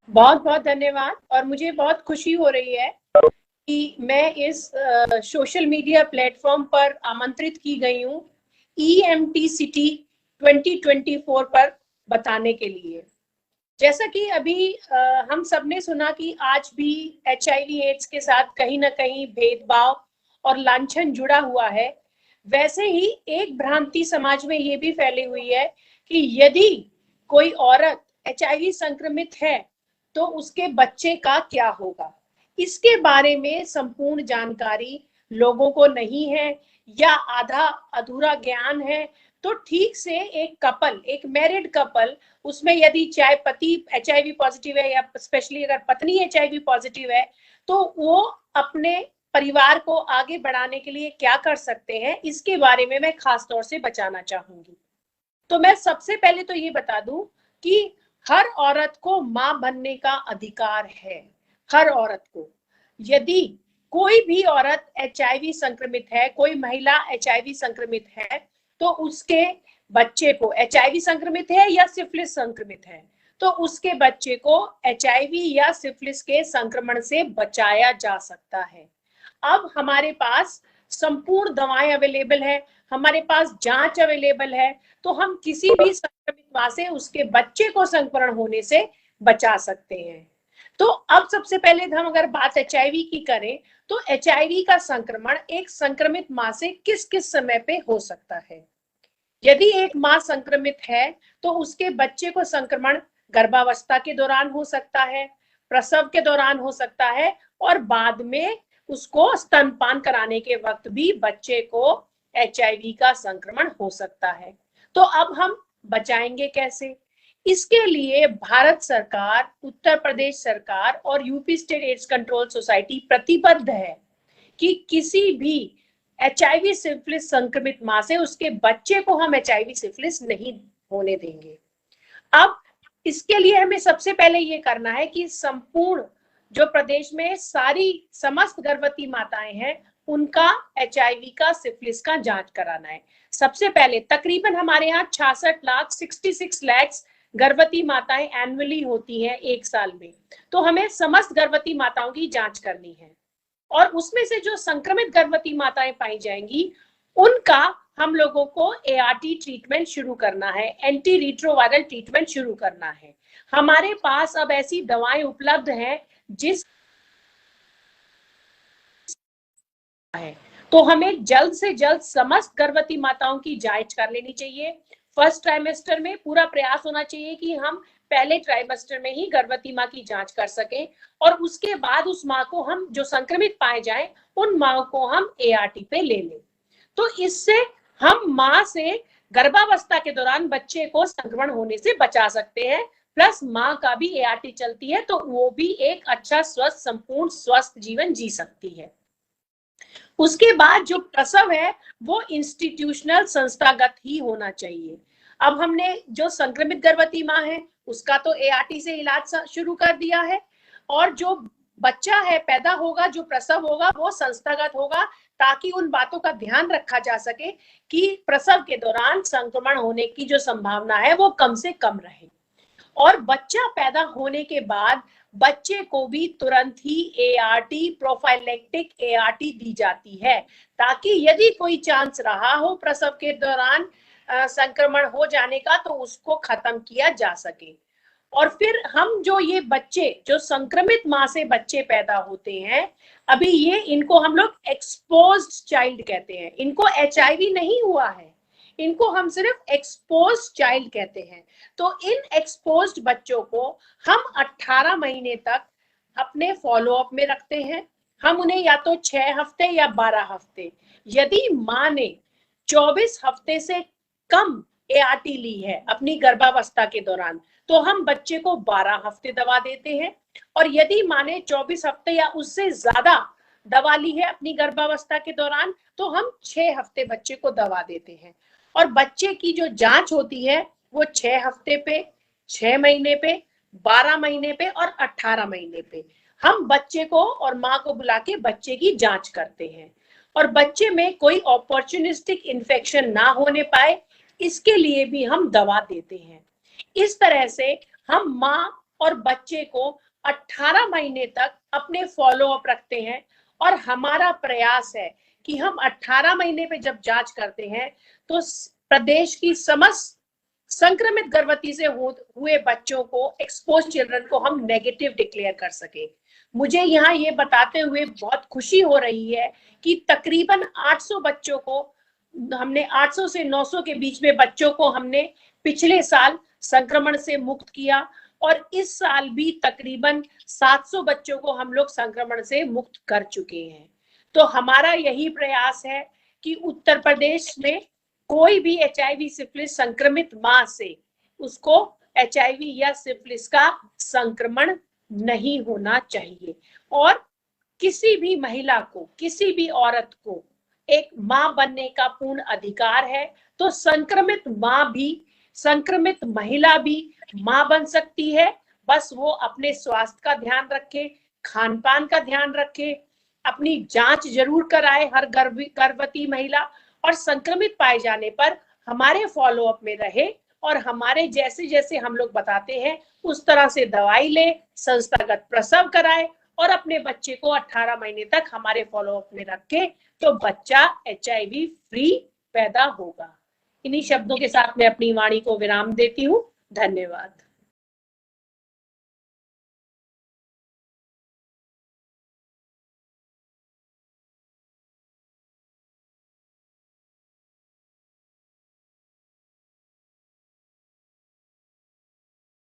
बहुत बहुत धन्यवाद। और मुझे बहुत खुशी हो रही है कि मैं इस सोशल मीडिया प्लेटफॉर्म पर आमंत्रित की गई हूँ ईएमटी सिटी 2024 पर बताने के लिए। जैसा कि अभी हम सबने सुना कि आज भी एचआईवी एड्स के साथ कहीं ना कहीं भेदभाव और लांछन जुड़ा हुआ है, वैसे ही एक भ्रांति समाज में ये भी फैली हुई है कि यदि कोई औरत एचआईवी संक्रमित है तो उसके बच्चे का क्या होगा। इसके बारे में संपूर्ण जानकारी लोगों को नहीं है या आधा अधूरा ज्ञान है। तो ठीक से एक कपल, एक मैरिड कपल, उसमें यदि चाहे पति एचआईवी पॉजिटिव है या स्पेशली अगर पत्नी एचआईवी पॉजिटिव है, तो वो अपने परिवार को आगे बढ़ाने के लिए क्या कर सकते हैं, इसके बारे में मैं खास तौर से बचाना चाहूंगी। तो मैं सबसे पहले तो ये बता दूं कि हर औरत को मां बनने का अधिकार है। हर औरत को, यदि कोई भी औरत एचआईवी संक्रमित है, कोई महिला एचआईवी संक्रमित है, तो उसके बच्चे को, एचआईवी संक्रमित है या सिफिलिस संक्रमित है, तो उसके बच्चे को एचआईवी या सिफिलिस के संक्रमण से बचाया जा सकता है। अब हमारे पास संपूर्ण दवाएं अवेलेबल है, हमारे पास जांच अवेलेबल है, तो हम किसी भी संक्रमित मां से उसके बच्चे को संक्रमण होने से बचा सकते हैं। तो अब सबसे पहले हम अगर बात एचआईवी की करें, तो एचआईवी का संक्रमण एक संक्रमित मां से किस किस समय पे हो सकता है। यदि एक मां संक्रमित है तो उसके बच्चे को संक्रमण गर्भावस्था के दौरान हो सकता है, प्रसव के दौरान हो सकता है, और बाद में उसको स्तनपान कराने के वक्त भी बच्चे को एचआईवी का संक्रमण हो सकता है। तो अब हम बचाएंगे कैसे? इसके लिए भारत सरकार, उत्तर प्रदेश सरकार और UP state AIDS control society प्रतिबद्ध है कि किसी भी एचआईवी सिफिलिस संक्रमित मां से उसके बच्चे को हम एचआईवी सिफिलिस नहीं होने देंगे। अब इसके लिए हमें सबसे पहले ये करना है कि संपूर्ण जो प्रदेश में सारी समस्त गर्भवती माताएं हैं, उनका एचआईवी का सिफिलिस का जांच कराना है। सबसे पहले तकरीबन हमारे यहाँ 66 लाख गर्भवती माताएं एनुअली होती हैं एक साल में। तो हमें समस्त गर्भवती माताओं की जांच करनी है, और उसमें से जो संक्रमित गर्भवती माताएं पाई जाएंगी उनका हम लोगों को एआरटी ट्रीटमेंट शुरू करना है, एंटी रिट्रोवायरल ट्रीटमेंट शुरू करना है। हमारे पास अब ऐसी दवाएं उपलब्ध हैं जिस है, तो हमें जल्द से जल्द समस्त गर्भवती माताओं की जांच कर लेनी चाहिए। फर्स्ट ट्राइमेस्टर में पूरा प्रयास होना चाहिए कि हम पहले ट्राइमेस्टर में ही गर्भवती माँ की जांच कर सकें, और उसके बाद उस माँ को हम जो संक्रमित पाए जाए उन माँ को हम एआरटी पे ले लें। तो इससे हम माँ से गर्भावस्था के दौरान बच्चे को संक्रमण होने से बचा सकते हैं, प्लस माँ का भी एआरटी चलती है तो वो भी एक अच्छा स्वस्थ संपूर्ण स्वस्थ जीवन जी सकती है। उसके बाद जो प्रसव है वो इंस्टीट्यूशनल संस्थागत ही होना चाहिए। अब हमने जो संक्रमित गर्भवती माँ है उसका तो एआरटी से इलाज शुरू कर दिया है, और जो बच्चा है पैदा होगा, जो प्रसव होगा वो संस्थागत होगा, ताकि उन बातों का ध्यान रखा जा सके कि प्रसव के दौरान संक्रमण होने की जो संभावना है वो कम से कम रहे। और बच्चा पैदा होने के बाद बच्चे को भी तुरंत ही एआरटी, प्रोफाइलेक्टिक एआरटी दी जाती है, ताकि यदि कोई चांस रहा हो प्रसव के दौरान संक्रमण हो जाने का तो उसको खत्म किया जा सके। और फिर हम जो ये बच्चे जो संक्रमित मां से बच्चे पैदा होते हैं, अभी ये इनको हम लोग एक्सपोज्ड चाइल्ड कहते हैं, इनको एचआईवी नहीं हुआ है, इनको हम सिर्फ एक्सपोज्ड चाइल्ड कहते हैं। तो इन एक्सपोज्ड बच्चों को हम 18 महीने तक अपने फॉलो अप में रखते हैं। हम उन्हें या तो 6 हफ्ते या 12 हफ्ते, यदि माँ ने 24 हफ्ते से कम एआरटी ली है अपनी गर्भावस्था के दौरान, तो हम बच्चे को 12 हफ्ते दवा देते हैं। और यदि माँ ने 24 हफ्ते या उससे ज्यादा दवा ली है अपनी गर्भावस्था के दौरान, तो हम 6 हफ्ते बच्चे को दवा देते हैं। और बच्चे की जो जांच होती है वो 6 हफ्ते पे, 6 महीने पे, 12 महीने पे और 18 महीने पे हम बच्चे को और माँ को बुला के बच्चे की जांच करते हैं, और बच्चे में कोई अपॉर्चुनिस्टिक इन्फेक्शन ना होने पाए इसके लिए भी हम दवा देते हैं। इस तरह से हम माँ और बच्चे को 18 महीने तक अपने फॉलो अप रखते हैं। और हमारा प्रयास है कि हम 18 महीने पे जब जांच करते हैं तो प्रदेश की समस्त संक्रमित गर्भवती से हुए बच्चों को, एक्सपोज चिल्ड्रन को हम नेगेटिव डिक्लेयर कर सके। मुझे यहाँ ये बताते हुए बहुत खुशी हो रही है कि तकरीबन 800 बच्चों को हमने 800 से 900 के बीच में बच्चों को हमने पिछले साल संक्रमण से मुक्त किया और इस साल भी तकरीबन 700 बच्चों को हम लोग संक्रमण से मुक्त कर चुके हैं। तो हमारा यही प्रयास है कि उत्तर प्रदेश में कोई भी HIV सिफिलिस संक्रमित मां से उसको HIV या सिफिलिस का संक्रमण नहीं होना चाहिए। और किसी भी महिला को, किसी भी औरत को एक मां बनने का पूर्ण अधिकार है। तो संक्रमित मां भी, संक्रमित महिला भी मां बन सकती है। बस वो अपने स्वास्थ्य का ध्यान रखे, खान पान का ध्यान रखे, अपनी जांच जरूर कराए हर गर्भवती महिला, और संक्रमित पाए जाने पर हमारे फॉलो अप में रहे और हमारे जैसे जैसे हम लोग बताते हैं उस तरह से दवाई ले, संस्थागत प्रसव कराए और अपने बच्चे को 18 महीने तक हमारे फॉलो अप में रखे तो बच्चा HIV फ्री पैदा होगा। इन्हीं शब्दों के साथ मैं अपनी वाणी को विराम देती हूँ। धन्यवाद।